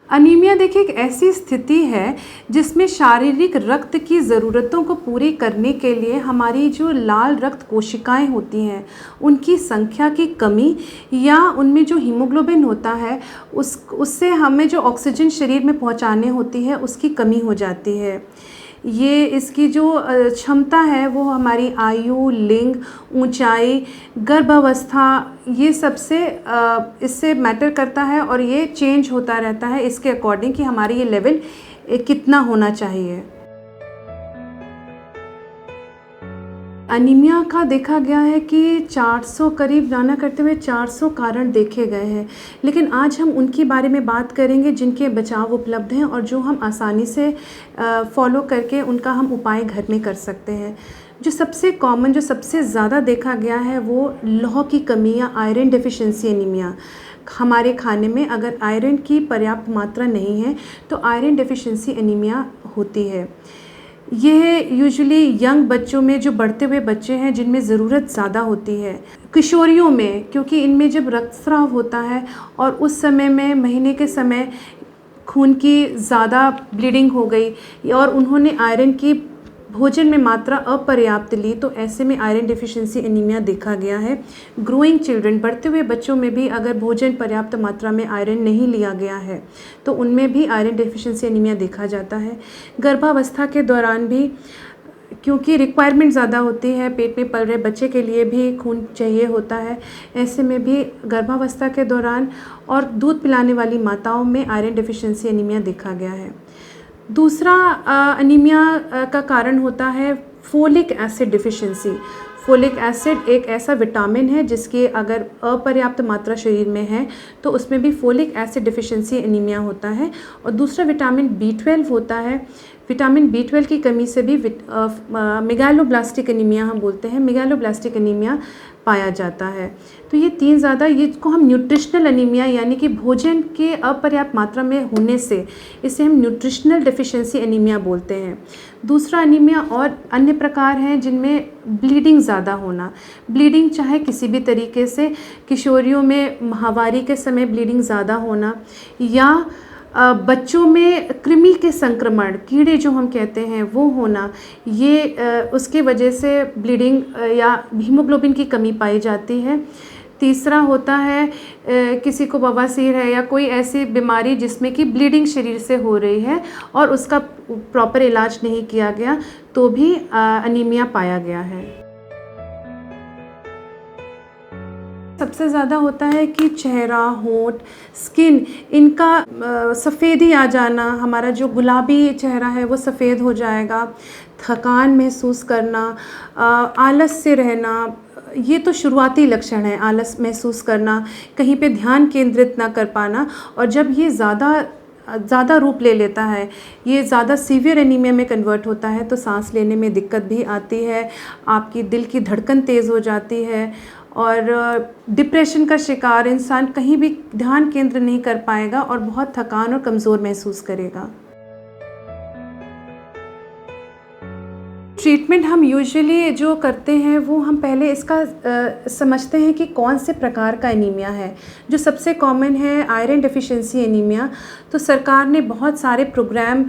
Anaemia देखिए एक ऐसी स्थिति है जिसमें शारीरिक रक्त की ज़रूरतों को पूरी करने के लिए हमारी जो लाल रक्त कोशिकाएं होती हैं उनकी संख्या की कमी या उनमें जो हीमोग्लोबिन होता है उससे हमें जो ऑक्सीजन शरीर में पहुंचाने होती है उसकी कमी हो जाती है। ये इसकी जो क्षमता है वो हमारी आयु, लिंग, ऊंचाई, गर्भावस्था ये सबसे इससे मैटर करता है और ये चेंज होता रहता है इसके अकॉर्डिंग कि हमारी ये लेवल कितना होना चाहिए। अनीमिया का देखा गया है कि 400 करीब जाना करते हुए 400 कारण देखे गए हैं, लेकिन आज हम उनके बारे में बात करेंगे जिनके बचाव उपलब्ध हैं और जो हम आसानी से फॉलो करके उनका हम उपाय घर में कर सकते हैं। जो सबसे कॉमन, जो सबसे ज़्यादा देखा गया है वो लौह की कमी या आयरन डेफिशिएंसी एनीमिया। हमारे खाने में अगर आयरन की पर्याप्त मात्रा नहीं है तो आयरन डेफिशिएंसी एनीमिया होती है। यह यूजुअली यंग बच्चों में, जो बढ़ते हुए बच्चे हैं जिनमें ज़रूरत ज़्यादा होती है, किशोरियों में, क्योंकि इनमें जब रक्तस्राव होता है और उस समय में महीने के समय खून की ज़्यादा ब्लीडिंग हो गई और उन्होंने आयरन की भोजन में मात्रा अपर्याप्त ली तो ऐसे में आयरन डेफिशिएंसी एनीमिया देखा गया है। ग्रोइंग चिल्ड्रन, बढ़ते हुए बच्चों में भी अगर भोजन पर्याप्त मात्रा में आयरन नहीं लिया गया है तो उनमें भी आयरन डेफिशिएंसी एनीमिया देखा जाता है। गर्भावस्था के दौरान भी क्योंकि रिक्वायरमेंट ज़्यादा होती है, पेट में पल रहे बच्चे के लिए भी खून चाहिए होता है, ऐसे में भी गर्भावस्था के दौरान और दूध पिलाने वाली माताओं में आयरन डेफिशिएंसी एनीमिया देखा गया है। दूसरा अनीमिया का कारण होता है folic acid deficiency. Folic acid एक ऐसा विटामिन है जिसकी अगर अपर्याप्त मात्रा शरीर में है तो उसमें भी फोलिक एसिड डिफिशिएंसी एनीमिया होता है। और दूसरा विटामिन B12 होता है। विटामिन B12 की कमी से भी मेगालोब्लास्टिक एनीमिया हम बोलते हैं, मेगालोब्लास्टिक एनीमिया पाया जाता है। तो ये तीन ज़्यादा, ये को हम न्यूट्रिशनल एनीमिया यानी कि भोजन के अपर्याप्त मात्रा में होने से इसे हम न्यूट्रिशनल डेफिशिएंसी एनीमिया बोलते हैं। दूसरा एनीमिया और अन्य प्रकार हैं जिनमें ब्लीडिंग ज़्यादा होना, ब्लीडिंग चाहे किसी भी तरीके से, किशोरियों में माहवारी के समय ब्लीडिंग ज़्यादा होना या बच्चों में कृमि के संक्रमण, कीड़े जो हम कहते हैं वो होना, ये उसके वजह से ब्लीडिंग या हीमोग्लोबिन की कमी पाई जाती है। तीसरा होता है किसी को बवासीर है या कोई ऐसी बीमारी जिसमें कि ब्लीडिंग शरीर से हो रही है और उसका प्रॉपर इलाज नहीं किया गया तो भी अनीमिया पाया गया है। सबसे ज़्यादा होता है कि चेहरा, होंठ, स्किन, इनका सफ़ेदी आ जाना, हमारा जो गुलाबी चेहरा है वो सफ़ेद हो जाएगा, थकान महसूस करना, आलस से रहना, ये तो शुरुआती लक्षण है। आलस महसूस करना, कहीं पे ध्यान केंद्रित ना कर पाना, और जब ये ज़्यादा रूप ले लेता है, ये ज़्यादा सीवियर एनीमिया में कन्वर्ट होता है तो सांस लेने में दिक्कत भी आती है, आपकी दिल की धड़कन तेज़ हो जाती है और डिप्रेशन का शिकार इंसान कहीं भी ध्यान केंद्र नहीं कर पाएगा और बहुत थकान और कमज़ोर महसूस करेगा। ट्रीटमेंट हम यूजुअली जो करते हैं वो हम पहले इसका समझते हैं कि कौन से प्रकार का एनीमिया है। जो सबसे कॉमन है आयरन डेफिशिएंसी एनीमिया, तो सरकार ने बहुत सारे प्रोग्राम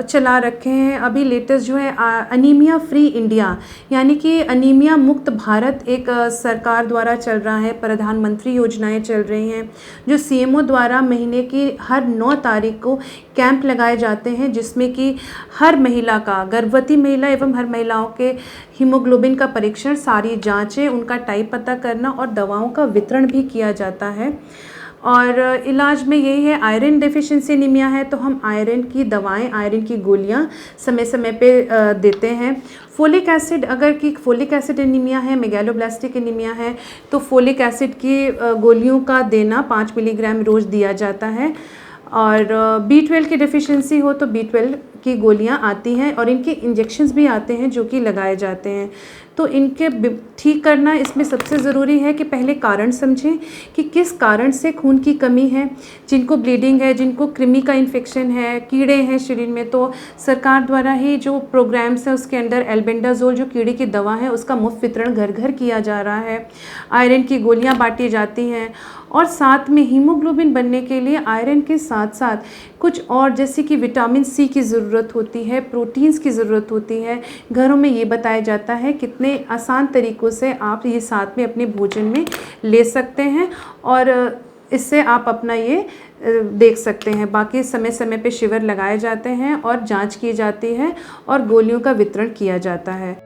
चला रखे हैं। अभी लेटेस्ट जो है अनीमिया फ्री इंडिया यानी कि अनीमिया मुक्त भारत एक सरकार द्वारा चल रहा है, प्रधानमंत्री योजनाएं चल रही हैं जो CMO द्वारा महीने की हर 9 तारीख को कैंप लगाए जाते हैं जिसमें कि हर महिला का, गर्भवती महिला एवं हर महिलाओं के हीमोग्लोबिन का परीक्षण, सारी जांचें, उनका टाइप पता करना और दवाओं का वितरण भी किया जाता है। और इलाज में यही है, आयरन डेफिशिएंसी एनीमिया है तो हम आयरन की दवाएं, आयरन की गोलियां समय समय पे देते हैं। फोलिक एसिड, अगर कि फोलिक एसिड एनीमिया है, मेगालोब्लास्टिक एनीमिया है तो फोलिक एसिड की गोलियों का देना 5 मिलीग्राम रोज़ दिया जाता है। और B12 की डेफिशिएंसी हो तो B12 की गोलियां आती हैं और इनके इंजेक्शंस भी आते हैं जो कि लगाए जाते हैं। तो इनके ठीक करना इसमें सबसे ज़रूरी है कि पहले कारण समझें कि किस कारण से खून की कमी है। जिनको ब्लीडिंग है, जिनको कृमि का इन्फेक्शन है, कीड़े हैं शरीर में, तो सरकार द्वारा ही जो प्रोग्राम्स है उसके अंदर एल्बेंडाजोल जो कीड़े की दवा है उसका मुफ्त वितरण घर घर किया जा रहा है। आयरन की गोलियां बांटी जाती हैं और साथ में हीमोग्लोबिन बनने के लिए आयरन के साथ साथ कुछ और जैसे कि विटामिन सी की ज़रूरत होती है, प्रोटीन्स की ज़रूरत होती है। घरों में ये बताया जाता है कितने आसान तरीक़ों से आप ये साथ में अपने भोजन में ले सकते हैं और इससे आप अपना ये देख सकते हैं। बाकी समय समय पे शिविर लगाए जाते हैं और जांच की जाती है और गोलियों का वितरण किया जाता है।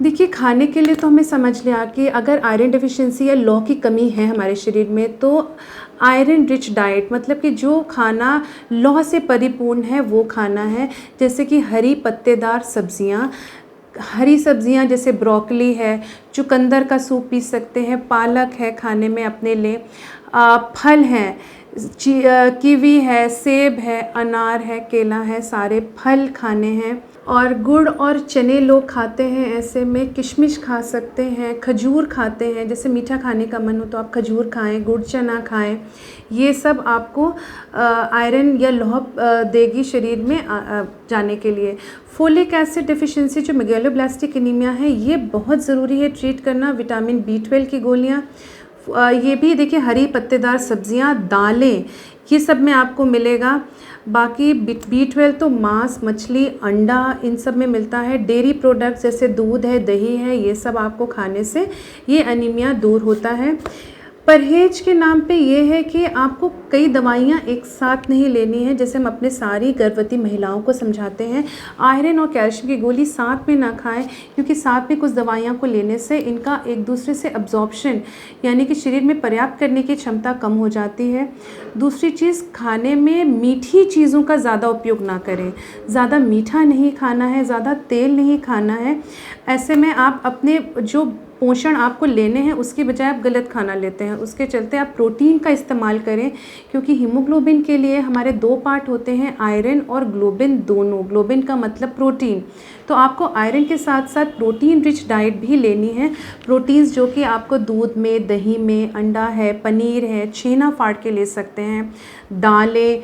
देखिए, खाने के लिए तो हमें समझ लिया कि अगर आयरन डिफिशिएंसी या लौह की कमी है हमारे शरीर में तो आयरन रिच डाइट मतलब कि जो खाना लौह से परिपूर्ण है वो खाना है। जैसे कि हरी पत्तेदार सब्जियां, हरी सब्जियां जैसे ब्रोकली है, चुकंदर का सूप पी सकते हैं, पालक है खाने में अपने लिए, फल हैं, कीवी है, सेब है, अनार है, केला है, सारे फल खाने हैं। और गुड़ और चने लोग खाते हैं, ऐसे में किशमिश खा सकते हैं, खजूर खाते हैं। जैसे मीठा खाने का मन हो तो आप खजूर खाएं, गुड़ चना खाएं। ये सब आपको आयरन या लौह देगी शरीर में जाने के लिए। फोलिक एसिड डिफिशिएंसी जो मेगालोब्लास्टिक एनीमिया है ये बहुत ज़रूरी है ट्रीट करना। विटामिन B12 की गोलियाँ, ये भी देखिए हरी पत्तेदार सब्जियां, दालें, ये सब में आपको मिलेगा। बाकी B12 तो मांस, मछली, अंडा इन सब में मिलता है। डेयरी प्रोडक्ट्स जैसे दूध है, दही है, ये सब आपको खाने से ये एनीमिया दूर होता है। परहेज के नाम पे ये है कि आपको कई दवाइयाँ एक साथ नहीं लेनी है। जैसे हम अपने सारी गर्भवती महिलाओं को समझाते हैं आयरन और कैल्शियम की गोली साथ में ना खाएं, क्योंकि साथ में कुछ दवाइयों को लेने से इनका एक दूसरे से अब्जॉर्प्शन यानी कि शरीर में पर्याप्त करने की क्षमता कम हो जाती है। दूसरी चीज़, खाने में मीठी चीज़ों का ज़्यादा उपयोग ना करें। ज़्यादा मीठा नहीं खाना है, ज़्यादा तेल नहीं खाना है। ऐसे में आप अपने जो पोषण आपको लेने हैं उसकी बजाय आप गलत खाना लेते हैं। उसके चलते आप प्रोटीन का इस्तेमाल करें, क्योंकि हीमोग्लोबिन के लिए हमारे 2 पार्ट होते हैं, आयरन और ग्लोबिन दोनों। ग्लोबिन का मतलब प्रोटीन, तो आपको आयरन के साथ साथ प्रोटीन रिच डाइट भी लेनी है। प्रोटीन्स जो कि आपको दूध में, दही में, अंडा है, पनीर है, छेना फाड़ के ले सकते हैं। दालें,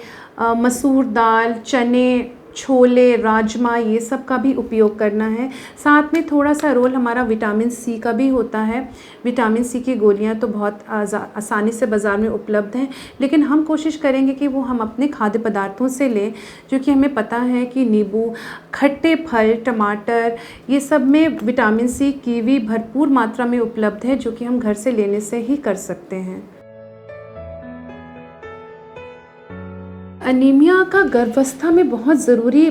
मसूर दाल, चने, छोले, राजमा, ये सब का भी उपयोग करना है। साथ में थोड़ा सा रोल हमारा विटामिन सी का भी होता है। विटामिन सी की गोलियां तो बहुत आसानी से बाज़ार में उपलब्ध हैं, लेकिन हम कोशिश करेंगे कि वो हम अपने खाद्य पदार्थों से लें, जो कि हमें पता है कि नींबू, खट्टे फल, टमाटर, ये सब में विटामिन सी, कीवी भरपूर मात्रा में उपलब्ध है, जो कि हम घर से लेने से ही कर सकते हैं। अनीमिया का गर्भावस्था में बहुत ज़रूरी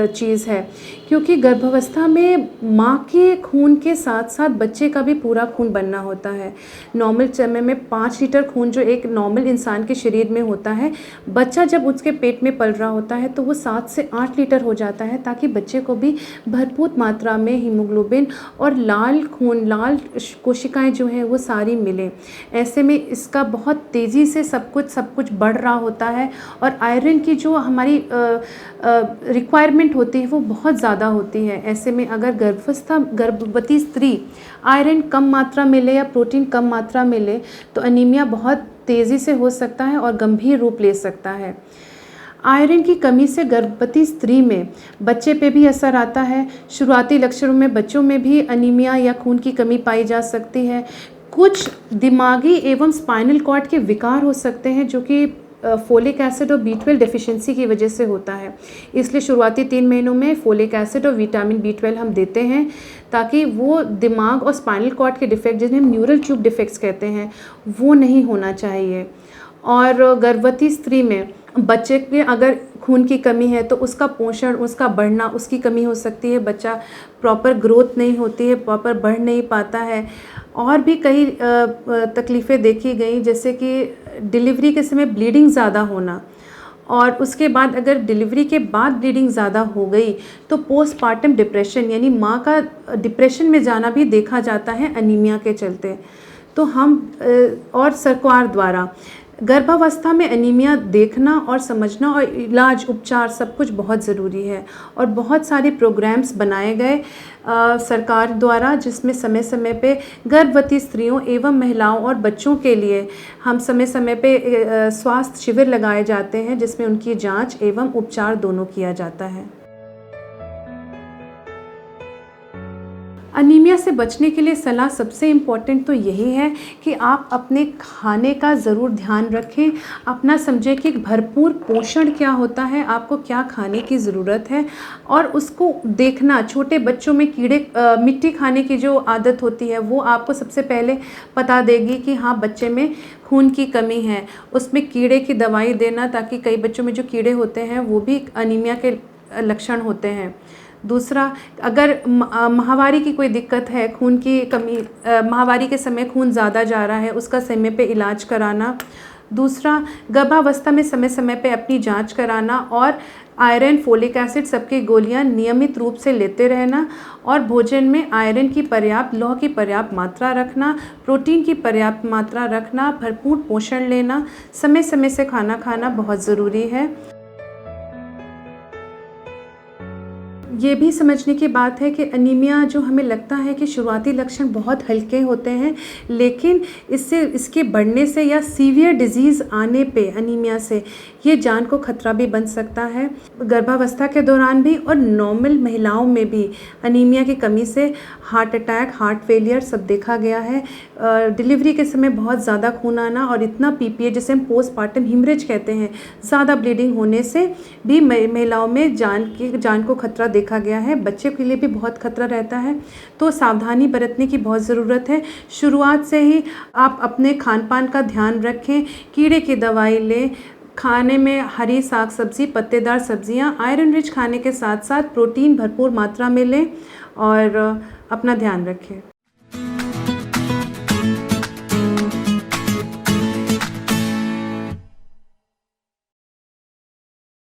चीज़ है, क्योंकि गर्भावस्था में माँ के खून के साथ साथ बच्चे का भी पूरा खून बनना होता है। नॉर्मल समय में 5 लीटर खून जो एक नॉर्मल इंसान के शरीर में होता है, बच्चा जब उसके पेट में पल रहा होता है तो वो 7 से 8 लीटर हो जाता है, ताकि बच्चे को भी भरपूर मात्रा में हीमोग्लोबिन और लाल खून, लाल कोशिकाएँ जो हैं वो सारी मिलें। ऐसे में इसका बहुत तेज़ी से सब कुछ बढ़ रहा होता है और आयरन की जो हमारी रिक्वायरमेंट होती है वो बहुत ज़्यादा होती है। ऐसे में अगर गर्भवती स्त्री आयरन कम मात्रा में ले या प्रोटीन कम मात्रा में ले तो अनीमिया बहुत तेज़ी से हो सकता है और गंभीर रूप ले सकता है। आयरन की कमी से गर्भवती स्त्री में बच्चे पे भी असर आता है। शुरुआती लक्षणों में बच्चों में भी अनीमिया या खून की कमी पाई जा सकती है। कुछ दिमागी एवं स्पाइनल कॉर्ड के विकार हो सकते हैं, जो कि फोलिक एसिड और B12 डेफिशिएंसी की वजह से होता है। इसलिए शुरुआती 3 महीनों में फोलिक एसिड और विटामिन B12 हम देते हैं, ताकि वो दिमाग और स्पाइनल कॉर्ड के डिफेक्ट, जिन्हें हम न्यूरल ट्यूब डिफेक्ट्स कहते हैं, वो नहीं होना चाहिए। और गर्भवती स्त्री में बच्चे के अगर खून की कमी है तो उसका पोषण, उसका बढ़ना, उसकी कमी हो सकती है। बच्चा प्रॉपर ग्रोथ नहीं होती है, प्रॉपर बढ़ नहीं पाता है। और भी कई तकलीफ़ें देखी गई, जैसे कि डिलीवरी के समय ब्लीडिंग ज़्यादा होना, और उसके बाद अगर डिलीवरी के बाद ब्लीडिंग ज़्यादा हो गई तो पोस्टपार्टम डिप्रेशन यानी माँ का डिप्रेशन में जाना भी देखा जाता है अनीमिया के चलते। तो हम और सरकार द्वारा गर्भावस्था में एनीमिया देखना और समझना और इलाज उपचार सब कुछ बहुत ज़रूरी है। और बहुत सारे प्रोग्राम्स बनाए गए सरकार द्वारा, जिसमें समय समय पे गर्भवती स्त्रियों एवं महिलाओं और बच्चों के लिए हम समय समय पे स्वास्थ्य शिविर लगाए जाते हैं, जिसमें उनकी जांच एवं उपचार दोनों किया जाता है। अनीमिया से बचने के लिए सलाह सबसे इम्पॉर्टेंट तो यही है कि आप अपने खाने का ज़रूर ध्यान रखें, अपना समझें कि भरपूर पोषण क्या होता है, आपको क्या खाने की ज़रूरत है, और उसको देखना। छोटे बच्चों में मिट्टी खाने की जो आदत होती है वो आपको सबसे पहले पता देगी कि हाँ, बच्चे में खून की कमी है। उसमें कीड़े की दवाई देना, ताकि कई बच्चों में जो कीड़े होते हैं वो भी अनीमिया के लक्षण होते हैं। दूसरा, अगर माहवारी की कोई दिक्कत है, खून की कमी, माहवारी के समय खून ज़्यादा जा रहा है, उसका समय पे इलाज कराना। दूसरा, गर्भावस्था में समय समय पे अपनी जांच कराना, और आयरन, फोलिक एसिड सबकी गोलियां नियमित रूप से लेते रहना, और भोजन में आयरन की पर्याप्त, लौह की पर्याप्त मात्रा रखना, प्रोटीन की पर्याप्त मात्रा रखना, भरपूर पोषण लेना, समय समय से खाना खाना बहुत ज़रूरी है। ये भी समझने की बात है कि अनीमिया जो हमें लगता है कि शुरुआती लक्षण बहुत हल्के होते हैं, लेकिन इसके बढ़ने से या सीवियर डिजीज़ आने पे अनीमिया से ये जान को खतरा भी बन सकता है। गर्भावस्था के दौरान भी और नॉर्मल महिलाओं में भी अनीमिया की कमी से हार्ट अटैक, हार्ट फेलियर सब देखा गया है। डिलीवरी के समय बहुत ज़्यादा खून आना और इतना पीपीए, जिसे हम पोस्टपार्टम हिमरेज कहते हैं, ज़्यादा ब्लीडिंग होने से भी महिलाओं में जान को खतरा देखा गया है। बच्चे के लिए भी बहुत खतरा रहता है, तो सावधानी बरतने की बहुत ज़रूरत है। शुरुआत से ही आप अपने खान पान का ध्यान रखें, कीड़े की दवाई लें, खाने में हरी साग सब्ज़ी, पत्तेदार सब्जियां, आयरन रिच खाने के साथ साथ प्रोटीन भरपूर मात्रा में लें, और अपना ध्यान रखें।